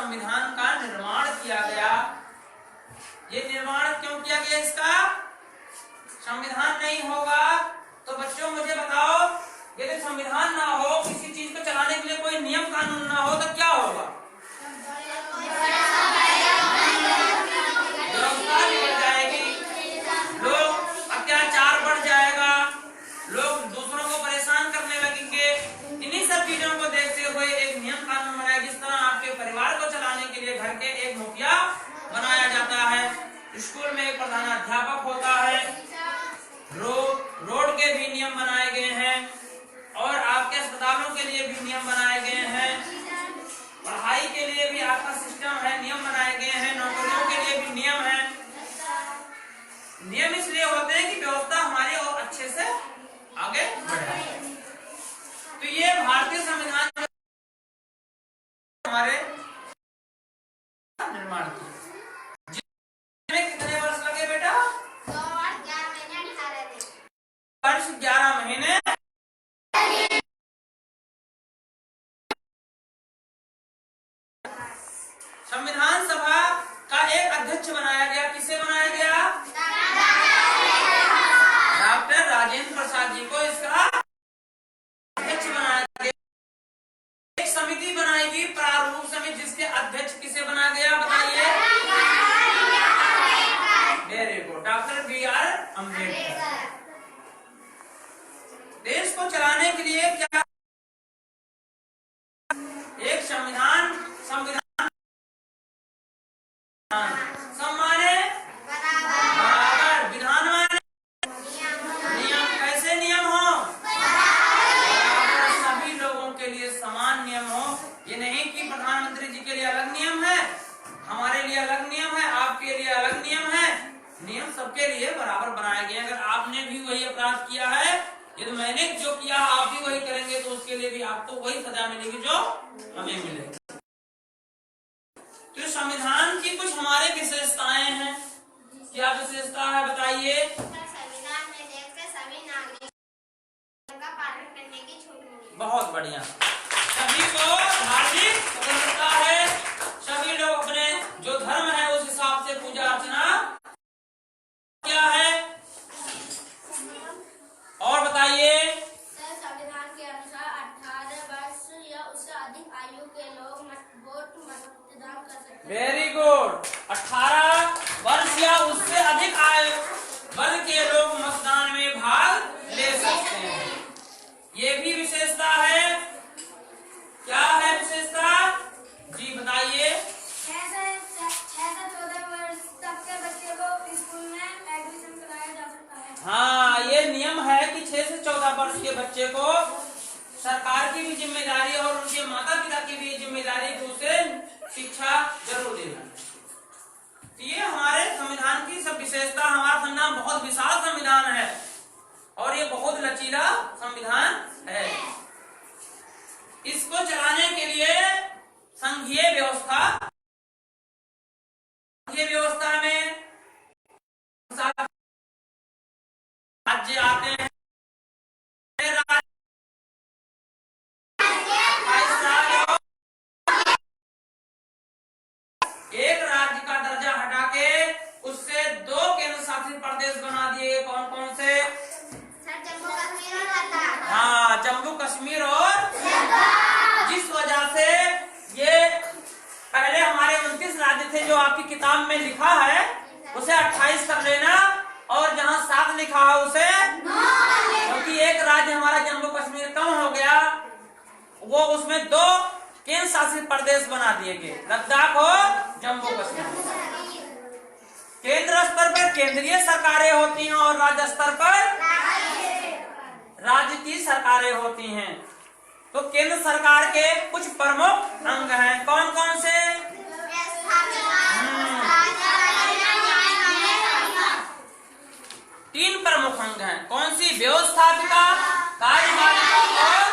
संविधान का निर्माण किया गया। ये निर्माण क्यों किया गया इसका? संविधान नहीं होगा तो बच्चों मुझे बताओ, यदि संविधान ना हो, किसी चीज को चलाने के लिए कोई नियम कानून ना हो तो क्या होगा? व्यवस्था बिगड़ जाएगी, लोग अत्याचार बढ़ जाएगा, लोग दूसरों को परेशान करने लगेंगे। इन्हीं सब चीजों को देखते हुए एक नियम कानून बनाया। जिस तरह आपके परिवार को चलाने के लिए घर के एक मुखिया बनाया जाता है, स्कूल में एक प्रधानाध्यापक होता है, रोड के भी नियम बनाए गए हैं और आपके अस्पतालों के लिए भी नियम बनाए गए हैं, पढ़ाई के लिए भी आपका सिस्टम है, नियम बनाए गए हैं, नौकरियों के लिए भी नियम है। नियम इसलिए होते हैं कि व्यवस्था हमारी और अच्छे से आगे बढ़े। तो ये भारतीय संविधान हमारे निर्माण की कितने वर्ष लगे बेटा? 11 महीने। संविधान सभा का एक अध्यक्ष बनाया गया। किसे बनाया गया? डॉक्टर राजेंद्र प्रसाद जी को इसका अध्यक्ष बनाया गया। एक समिति बनाई गई, प्रारूप समिति, जिसके अध्यक्ष किसे बना गया बताइए? Very good, doctor B.R. Ambedkar. देश को चलाने के लिए क्या एक संविधान सम्माने बराबर, विधान माने नियम। कैसे नियम हो? सभी लोगों के लिए समान नियम हो। ये नहीं कि प्रधानमंत्री जी के लिए अलग नियम है, हमारे लिए अलग नियम है, आपके लिए अलग नियम है। नियम सबके लिए बराबर बनाए गए। अगर आपने भी वही अपराध किया है, यदि मैंने जो किया आप भी वही करेंगे, तो उसके लिए भी आपको वही सजा मिलेगी जो हमें मिलेगी। तो संविधान की कुछ हमारे विशेषताएं हैं। क्या विशेषता है बताइए? संविधान में देश के सभी नागरिकों का पालन करने की छूट मिली। बहुत बढ़िया। सभी को धार्मिक स्वतंत्रता है, सभी लोग अपने जो धर्म है उस हिसाब से पूजा अर्चना क्या है। और बताइए? संविधान के अनुसार 18 वर्ष या उससे अधिक आयु के लोग मतदान कर सकते हैं। वेरी गुड, 18 वर्ष या उससे अधिक आयु वर्ग के लोग मतदान में भाग ले सकते हैं। ये भी विशेषता है। क्या है विशेषता जी बताइए? 6 से 14 वर्ष तक के बच्चे को स्कूल में एडमिशन कराया जा सकता है। हाँ, ये नियम है कि 6 से 14 वर्ष के बच्चे को सरकार की भी जिम्मेदारी और उनके माता पिता की भी जिम्मेदारी कि उसे शिक्षा जरूर देना। तो ये हमारे संविधान की सब विशेषता। हमारा संविधान बहुत विशाल संविधान है और ये बहुत लचीला संविधान है। इसको चलाने के लिए संघीय व्यवस्था में राज्य आते हैं। एक राज्य का दर्जा हटा के उससे 2 केंद्र शासित प्रदेश बना दिए। कौन कौन से? जम्मू कश्मीर और लद्दाख। हाँ, जम्मू कश्मीर और जिस वजह से ये पहले हमारे 29 राज्य थे जो आपकी किताब में लिखा है उसे 28 कर लेना और जहाँ 7 लिखा है उसे 9, क्योंकि एक राज्य हमारा जम्मू कश्मीर कम हो गया, वो उसमें 2 केंद्र शासित प्रदेश बना दिए गए, लद्दाख और जम्मू कश्मीर। केंद्र स्तर पर केंद्रीय सरकारें होती हैं और राज्य स्तर पर राज्य की सरकारें होती हैं। तो केंद्र सरकार के कुछ प्रमुख अंग हैं। कौन कौन से? 3 प्रमुख अंग हैं। कौन सी? व्यवस्थापिका, कार्यपालिका और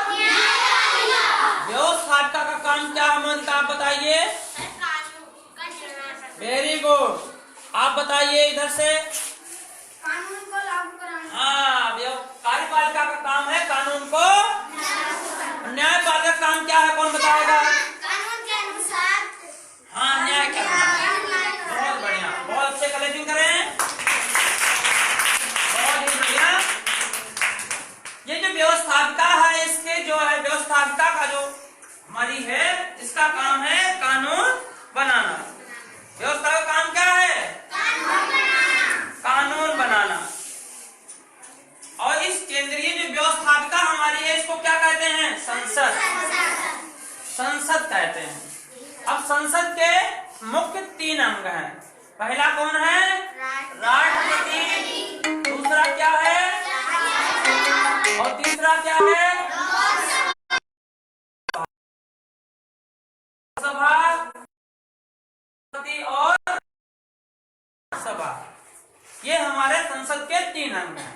व्यवस्थापिका का काम क्या है मोनिका आप बताइए? वेरी गुड, आप बताइए इधर से। कानून को लागू कराना। हाँ, कार्यपालिका का काम है कानून को। न्यायपालिका का काम क्या है कौन बताएगा? कानून के अनुसार हमारी है, इसका काम है कानून बनाना। व्यवस्था का काम क्या है? कानून बनाना। और इस केंद्रीय जो व्यवस्थापिका हमारी है, इसको क्या कहते हैं? संसद। संसद कहते हैं। अब संसद के मुख्य 3 अंग हैं। पहला कौन है? राष्ट्रपति। दूसरा क्या है? और तीसरा क्या है? सभा और सभा। ये हमारे संसद के 3 अंग हैं।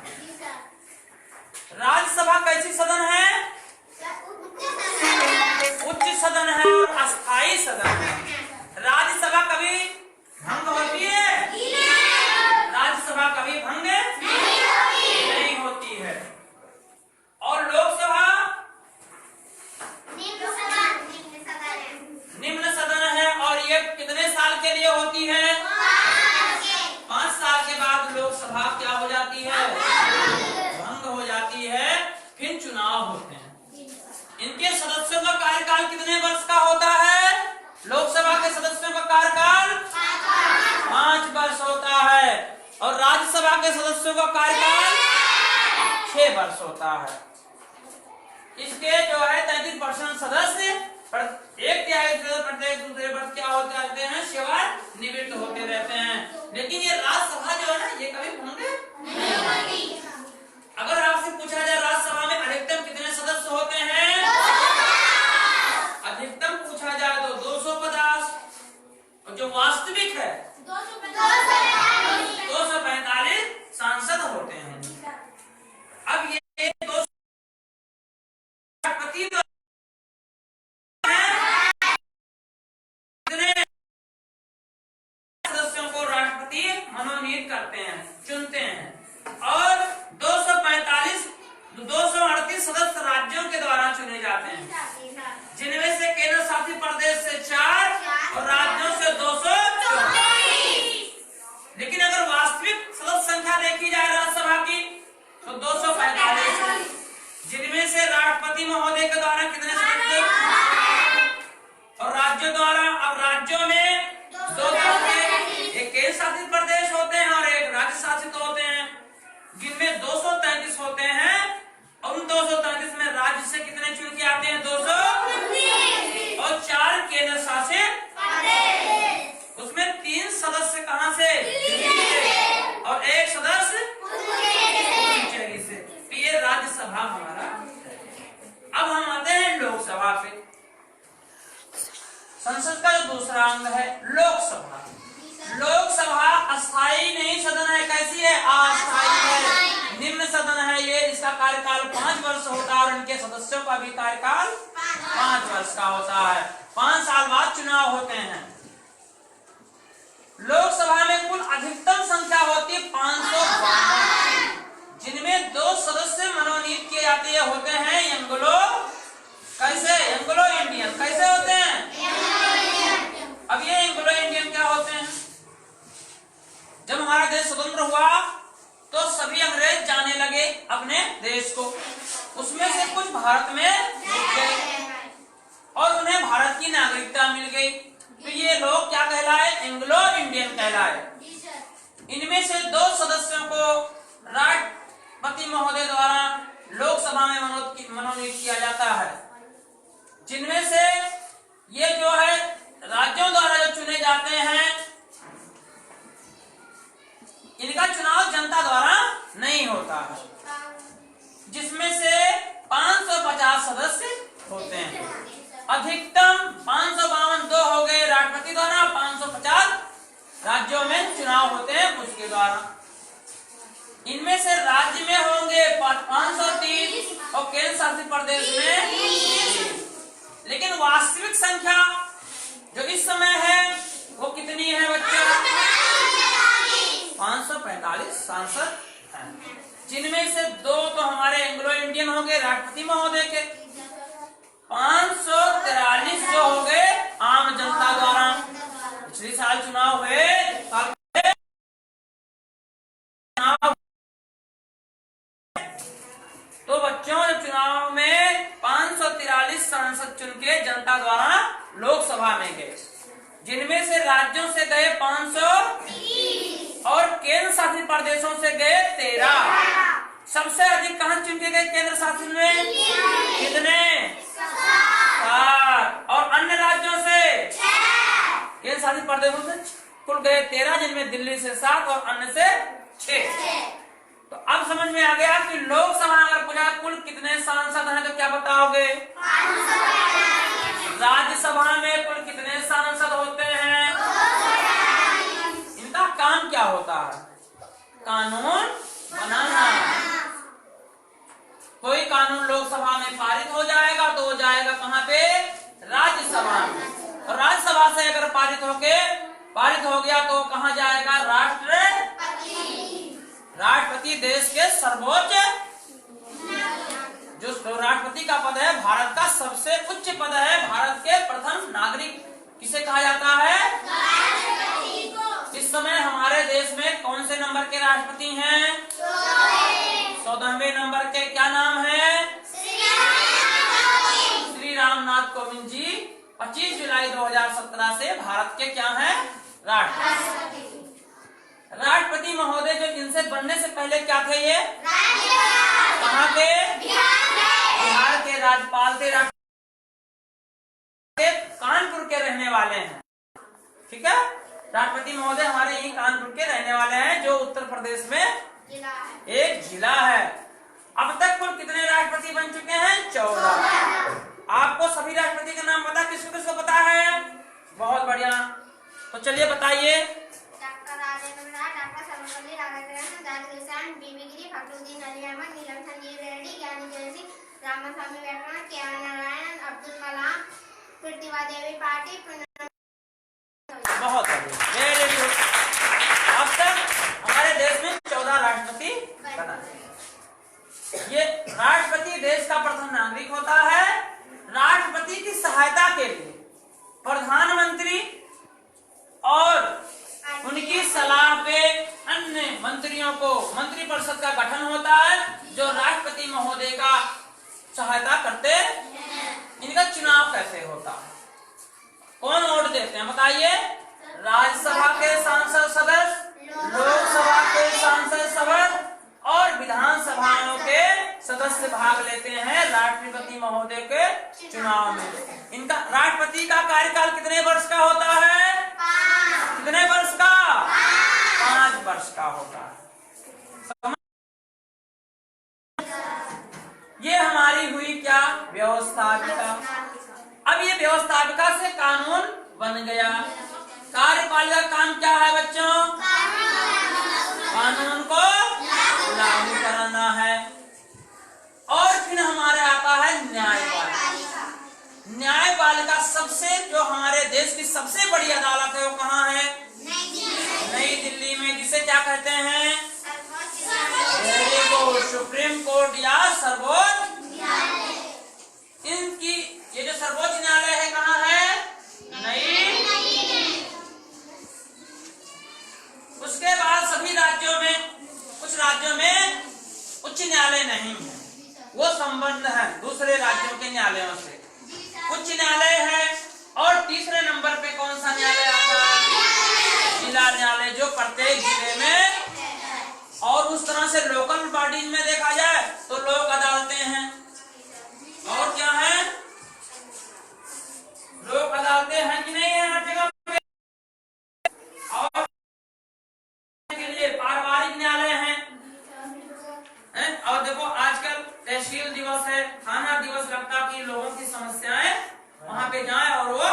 राज्यसभा कैसी सदन है? उच्च सदन है और अस्थायी सदन है। राज्यसभा कभी भंग होती है? राज्यसभा कभी भंग नहीं होती है। और लोकसभा निम्न सदन है और ये कितने साल के लिए होती है? 5 साल के बाद लोकसभा क्या हो जाती है? भंग हो जाती है। फिर चुनाव होते हैं। इनके सदस्यों का कार्यकाल कितने वर्ष का होता है? लोकसभा के सदस्यों का कार्यकाल 5 वर्ष होता है और राज्यसभा के सदस्यों का कार्यकाल 6 वर्ष होता है। इसके जो है 33% सदस्य एक तिहाई प्रत्येक दूसरे वर्ष क्या होते रहते हैं? सेवानिवृत्त होते रहते हैं। लेकिन ये राज्यसभा जो है ना, ये कभी भंग नहीं होती। अगर आपसे पूछा जाए राज्यसभा में अधिकतम कितने सदस्य होते हैं? अधिकतम पूछा जाए तो 250 और जो वास्तविक है 245 सांसद होते हैं। अब ये 2 सदस्यों को राष्ट्रपति मनोनीत करते हैं, चुनते हैं। और 238 सदस्य राज्यों के द्वारा चुने जाते हैं, जिनमें से केंद्र शासित प्रदेश से 4 और राज्यों से 224। लेकिन अगर वास्तविक सदस्य संख्या देखी जाए राज्यसभा की तो 245, जिनमें से राष्ट्रपति महोदय के द्वारा कितने सदस्य और राज्यों द्वारा। अब राज्यों में 2 एक केंद्र शासित प्रदेश होते हैं और एक राज्य शासित होते हैं, जिनमें 233 होते हैं। और उन 233 में राज्य से कितने चुन के आते हैं? 200 और 4 केंद्र शासित प्रदेश। उसमें 3 सदस्य कहां से? और 1 सदस्य पुडुचेरी से। तो ये राज्यसभा हमारा। अब हम आते हैं लोकसभा पे। संसद का जो दूसरा अंग है लोकसभा। लोकसभा अस्थायी नहीं सदन है। कैसी है? अस्थायी है। निम्न सदन है ये। इसका कार्यकाल 5 वर्ष होता है और इनके सदस्यों का भी कार्यकाल 5 वर्ष का होता है। 5 साल बाद चुनाव होते हैं। लोकसभा में कुल अधिकतम संख्या होती है 552, जिनमें 2 सदस्य मनोनीत किए जाते हैं। होते हैं एंग्लो इंडियन। कैसे होते हैं? अब ये एंग्लो इंडियन क्या होते हैं? जब हमारा देश स्वतंत्र हुआ तो सभी अंग्रेज जाने लगे अपने देश को। उसमें से कुछ भारत में रुक गए और उन्हें भारत की नागरिकता मिल गई। तो ये लोग क्या कहलाए? एंग्लो इंडियन कहलाए। इनमें से 2 सदस्यों को राष्ट्रपति महोदय द्वारा लोकसभा में मनोनीत किया जाता है, जिनमें से ये जो है राज्यों द्वारा जो चुने जाते हैं, इनका चुनाव जनता द्वारा नहीं होता है, जिसमें से 550 सदस्य होते हैं। अधिकतम 552 2 हो गए राष्ट्रपति द्वारा, 550 राज्यों में चुनाव होते हैं उसके द्वारा। इनमें से राज्य में होंगे 530 और केंद्र शासित प्रदेश में। लेकिन वास्तविक संख्या जो इस समय है वो कितनी है बच्चा? 545 सांसद हैं, जिनमें से 2 तो हमारे एंग्लो इंडियन हो गए राष्ट्रपति महोदय के, 543 जो हो गए आम जनता द्वारा। पिछले साल चुनाव हुए, तो बच्चों चुनाव में 543 सांसद चुन के जनता लोकसभा में गए, जिनमें से राज्यों से गए 530 और केंद्र शासित प्रदेशों से गए 13। सबसे अधिक कहां चुनके गए केंद्र शासित में? कितने? 7। और अन्य राज्यों से? केंद्र शासित प्रदेशों से कुल गए 13, जिनमें दिल्ली से 7 और अन्य से 6। तो अब समझ में आ गया कि लोकसभा अगर पूछा कुल कितने सांसद हैं तो क्या बताओगे? राज्यसभा में कुल कितने सांसद होते हैं? इनका काम क्या होता है? कानून बनाना। कोई कानून लोकसभा में पारित हो जाएगा तो वो जाएगा कहाँ पे? राज्यसभा में। और राज्यसभा से अगर पारित हो गया तो कहाँ जाएगा? राष्ट्रपति देश के सर्वोच्च, जो राष्ट्रपति का पद है भारत का सबसे उच्च पद है। भारत के प्रथम नागरिक किसे कहा जाता है? राष्ट्रपति को। इस समय हमारे देश में कौन से नंबर के राष्ट्रपति हैं? 14वें नंबर के। क्या नाम है? श्री रामनाथ कोविंद जी 25 जुलाई 2017 से भारत के क्या हैं? राष्ट्रपति। राष्ट्रपति महोदय जो इनसे बनने से पहले क्या थे? ये कहाँ के? बिहार के राज्यपाल थे। कानपुर के रहने वाले हैं। ठीक है, राष्ट्रपति महोदय हमारे यही कानपुर के रहने वाले हैं, जो उत्तर प्रदेश में एक जिला है। अब तक कुल कितने राष्ट्रपति बन चुके हैं? 14। आपको सभी राष्ट्रपति का नाम पता? किसको किसको पता है? बहुत बढ़िया। तो चलिए बताइए। डॉक्टर राजेंद्र प्रसाद, डॉक्टर सर्वपल्ली राधाकृष्णन, जाकिर हुसैन, बीबी गिरी, फखरुद्दीन अली अहमद, नीलम संजीव रेड्डी, ज्ञानी जय सिंह, रामास्वामी वेंकटरमण, के.आर. नारायण, अब्दुल कलाम, प्रतिभा देवी पाटिल। बहुत बढ़िया, वेरी गुड। अब तक हमारे देश में 14 राष्ट्रपति बना है। ये राष्ट्रपति देश का प्रथम नागरिक होता है। राष्ट्रपति की सहायता के लिए प्रधानमंत्री और उनकी सलाह पे अन्य मंत्रियों को मंत्रिपरिषद का गठन होता है, जो राष्ट्रपति महोदय का सहायता करते हैं। इनका चुनाव कैसे होता है? कौन वोट देते हैं बताइए? राज्यसभा के सांसद सदस्य, लोकसभा के सांसद सदस्य और विधानसभाओं के सदस्य भाग लेते हैं राष्ट्रपति महोदय के चुनाव में। इनका राष्ट्रपति का कार्यकाल कितने वर्ष का होता है? कितने वर्ष का? 5 वर्ष का होता है। ये हमारी हुई क्या? व्यवस्थापिका। अब ये व्यवस्थापिका से कानून बन गया। कार्यपालिका का काम क्या है बच्चों? कानून को लागू कराना है। और फिर हमारे आता है न्यायपालिका। न्यायपालिका सबसे, जो हमारे देश की सबसे बड़ी अदालत है वो कहाँ है? नई दिल्ली में, जिसे क्या कहते हैं? सुप्रीम कोर्ट या सर्वोच्च। इनकी ये जो सर्वोच्च न्यायालय है कहाँ है? नई। उसके बाद सभी राज्यों में, कुछ राज्यों में उच्च न्यायालय नहीं है, वो संबद्ध है दूसरे राज्यों के न्यायालयों से। उच्च न्यायालय है। और तीसरे नंबर पे कौन सा न्यायालय आता है? जिला न्यायालय, जो प्रत्येक जिले में। और उस तरह से लोकल बॉडीज में देखा जाए तो लोक अदालतें हैं। और क्या है? लोक अदालतें हैं कि नहीं है हर जगह पे? और के लिए पारिवारिक न्यायालय हैं। और देखो आजकल तहसील दिवस है, थाना दिवस लगता कि लोगों की समस्याएं वहां पे जाएं और वो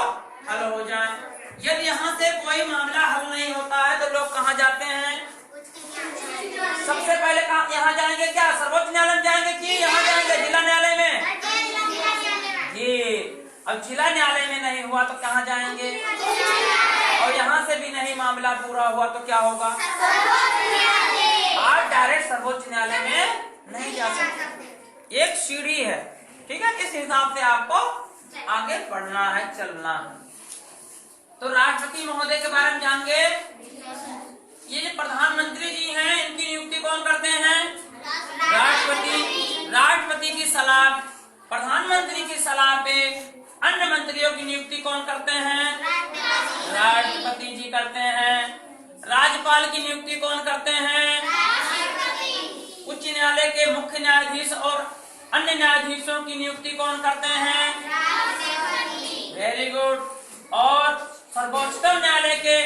हल हो जाएं। यदि यहाँ से कोई मामला हल नहीं होता है तो लोग कहाँ जाते हैं? सबसे पहले कहाँ यहाँ जाएंगे? क्या सर्वोच्च न्यायालय में जाएंगे कि यहाँ जाएंगे जिला न्यायालय में? जी। अब जिला न्यायालय में नहीं हुआ तो कहाँ जाएंगे? और यहाँ से भी नहीं मामला पूरा हुआ तो क्या होगा? आप डायरेक्ट सर्वोच्च न्यायालय में नहीं जा सकते। एक सीढ़ी है। ठीक है, इस हिसाब से आपको आगे बढ़ना है, चलना है। तो राष्ट्रपति महोदय के बारे में जानेंगे। ये जो प्रधानमंत्री जी हैं, इनकी नियुक्ति कौन करते हैं? राष्ट्रपति की सलाह, प्रधानमंत्री की सलाह पे अन्य मंत्रियों की नियुक्ति कौन कौन करते हैं? राष्ट्रपति जी करते हैं। राज्यपाल की नियुक्ति कौन करते हैं? उच्च न्यायालय के मुख्य न्यायाधीश और अन्य न्यायाधीशों की नियुक्ति कौन करते हैं? Very good. और सर्वोच्चतम न्यायालय के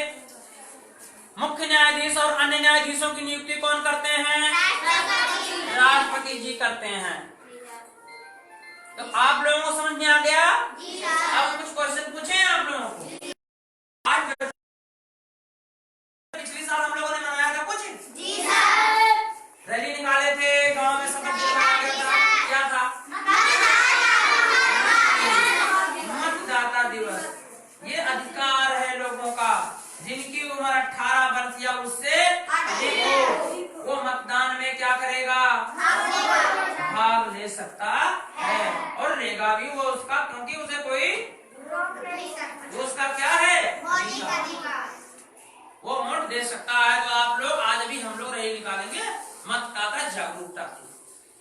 मुख्य न्यायाधीश और अन्य न्यायाधीशों की नियुक्ति कौन करते हैं? राष्ट्रपति जी करते हैं। तो आप लोगों को समझ में आ गया? अब कुछ क्वेश्चन पूछे आप लोगों को। पिछले साल हम लोगों ने मनाया था कुछ रैली निकाले थे, गांव में शपथ दिलाया गया था, क्या था? मतदाता दिवस। ये अधिकार है लोगों का, जिनकी उम्र 18 वर्ष या उससे अधिक हो वो मतदान में क्या करेगा? भाग ले सकता है और लेगा भी वो उसका, क्योंकि उसे कोई रोक नहीं सकता। वो उसका क्या है? मौलिक अधिकार। वो वोट दे सकता है। तो आप लोग आज भी हम लोग रैली निकालेंगे मतदाता जागरूकता की।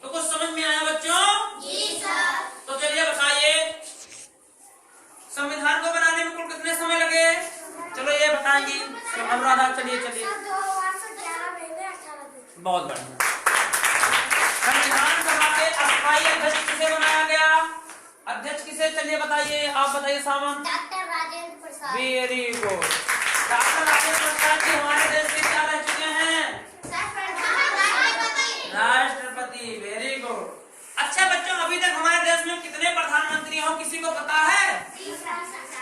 तो कुछ समझ में आया बच्चों? जी सर। तो चलिए बताइए, संविधान को बनाने में कुल कितने समय लगे? चलो ये बताएंगी अनुराधा। चलिए 2011 महीने 18 दिन। बहुत बढ़िया। संविधान सभा के अस्थायी अध्यक्ष किसे बनाया गया? अध्यक्ष किसे? चलिए बताइए, आप बताइए Sawan. Doctor Rajendra Prasad. Very good. Doctor Rajendra Prasad ji हमारे देश के क्या रह चुके हैं? राष्ट्रपति। Very good. अच्छा बच्चों, अभी तक हमारे देश में कितने प्रधानमंत्री हो किसी को पता है?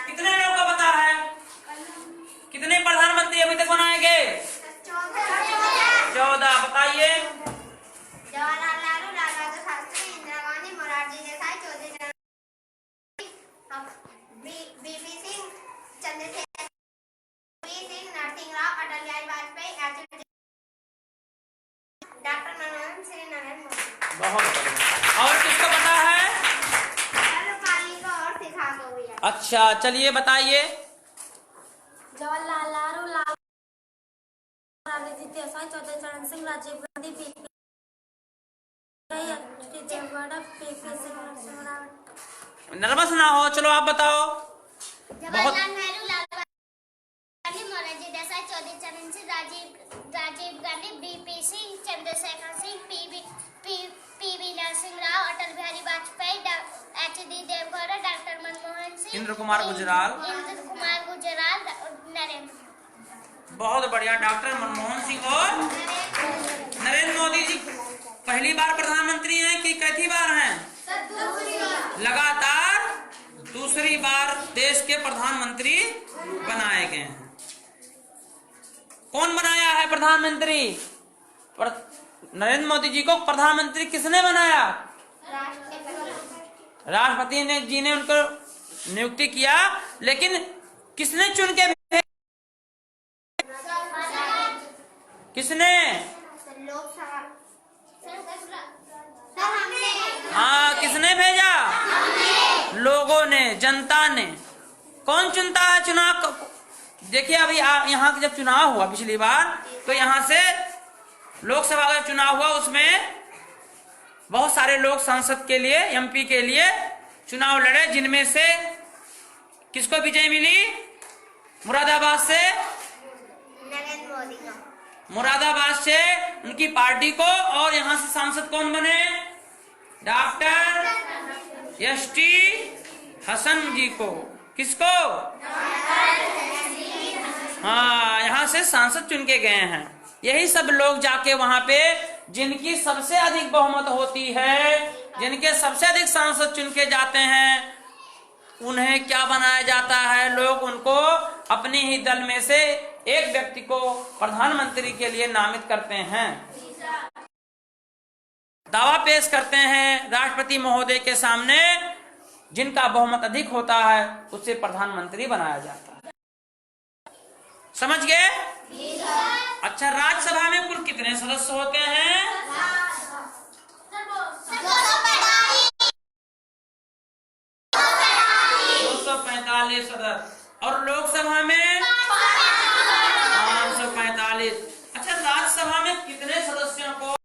कितने लोगों को पता है? कितने प्रधानमंत्री अभी तक बनाए गए? 14। बताइए। Jawaharlal Nehru, Lal Bahadur Shastri, Indira Gandhi, Morarji Desai, Chaudhary BP Singh, Chandrashekhar Singh, Narasimha Rao, Atal Bihari Vajpayee, doctor Manmohan Singh, Narendra Modi. बहुत बढ़िया। और किसको पता है? सर्वपल्ली और सिद्धार्थ हो गया। अच्छा चलिए बताइए। जवाहरलाल नेहरू, लाल बहादुर देसाई, चौधरी चरण सिंह, राजीव गांधी, नर्वस ना हो, चलो आप बताओ। जवाहरलाल नेहरू, लाल गांधी, मोरारजी देसाई, चौधरी चरण Singh, Rajiv Gandhi, BP Singh, Chandrashekhar Singh, PV Narasimha Rao, Atal Bihari Vajpayee, HD. Deve Gowda, doctor Manmohan Singh, Indra Kumar Gujral, Narendra. बहुत बढ़िया। डॉक्टर मनमोहन सिंह और नरेंद्र मोदी जी पहली बार प्रधानमंत्री हैं कि कैथी बार हैं? लगातार दूसरी बार देश के प्रधानमंत्री बनाए गए हैं। कौन बनाया है प्रधानमंत्री? नरेंद्र मोदी जी को प्रधानमंत्री किसने बनाया? राष्ट्रपति ने जी ने उनको नियुक्ति किया, लेकिन किसने चुन के भेजा? किसने? हाँ, किसने भेजा? लोगों ने, जनता ने। कौन चुनता है? चुनाव देखिए, अभी यहाँ का जब चुनाव हुआ पिछली बार, तो यहाँ से लोकसभा का चुनाव हुआ, उसमें बहुत सारे लोग संसद के लिए, एमपी के लिए चुनाव लड़े, जिनमें से किसको विजय मिली? मुरादाबाद से नरेंद्र मोदी को। मुरादाबाद से उनकी पार्टी को। और यहाँ से सांसद कौन बने? Doctor ST. हसन जी को। किसको? हाँ, यहाँ से सांसद चुन के गए हैं। यही सब लोग जाके वहां पे जिनकी सबसे अधिक बहुमत होती है, जिनके सबसे अधिक सांसद चुन के जाते हैं, उन्हें क्या बनाया जाता है? लोग उनको अपने ही दल में से एक व्यक्ति को प्रधानमंत्री के लिए नामित करते हैं, दावा पेश करते हैं राष्ट्रपति महोदय के सामने। जिनका बहुमत अधिक होता है उसे प्रधानमंत्री बनाया जाता है। समझ गए? अच्छा, राज्यसभा में कुल कितने सदस्य होते हैं? 245 सदस्य। और लोकसभा में